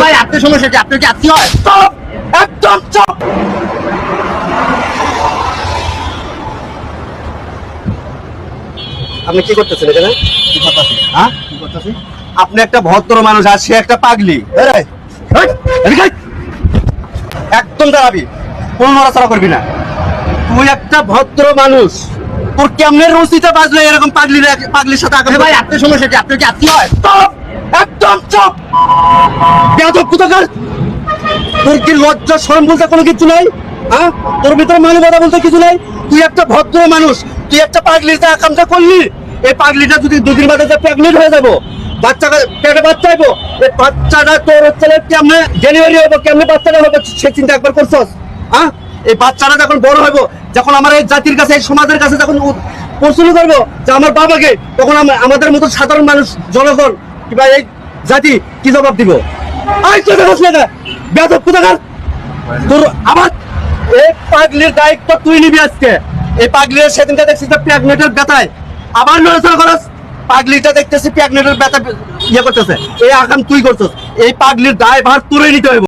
ভাই আপনার সমস্যা কি? আপনার কি আত্মীয় হয়? চুপ, একদম চুপ। আপনি কি করতেছেন এখানে? কি করতেছি? হ্যাঁ, কি করতেছি? আপনি একটা ভদ্র মানুষ আর সে একটা পাগলি। একদম দাঁড়াবি, কোন নড়াচড়া করবি না। তুই একটা ভদ্র মানুষ, তোর কেমনে রুচিটা বাজলো এরকম পাগলির সাথে? ভাই আপনার সমস্যা কি? আপনার কি আত্মীয় হয়? চুপ, একদম চুপ। বেয়াদব কোথাকার। তোর কি লজ্জা শরম বলতে কোনো কিছু নাই? হ্যাঁ, তোর ভিতরে মানবতা বলতে কিছু নাই? তুই একটা ভদ্র মানুষ, তুই একটা পাগলির কামটা করলি। এই পাগলিটা যদি দুদিন বাদে প্রেগনেন্ট হয়ে যাবো, বাচ্চা পেটে বাচ্চা হইবো, এই বাচ্চাটা তোর হচ্ছে কেমনে ডেলিভারি হইব, কেমনে বাচ্চাটা হবে সে চিন্তা একবার করছস? হ্যাঁ, এই বাচ্চাটা যখন বড় হইব, যখন আমার এই জাতির কাছে এই সমাজের কাছে যখন প্রশ্ন করবো যে আমার বাবাকে, তখন আমাদের মতো সাধারণ মানুষ জনগণ কিংবা এই জাতি কি জবাব দিব? আই তো দেখছ না বেয়াদব কোথাকার। তোর আবার এই পাগলির দায়িত্ব তুই নিবি আজকে। এই পাগলির সেদিনটা দেখছিস প্রেগনেন্টের ব্যথায় আবার নড়াচড়া করস। পাগলিটা দেখতেছি প্রেগনেন্টের ব্যথা ইয়ে করতেছে, এই আকাম তুই করছস। এই পাগলির দায় ভার তোরই নিতে হইব।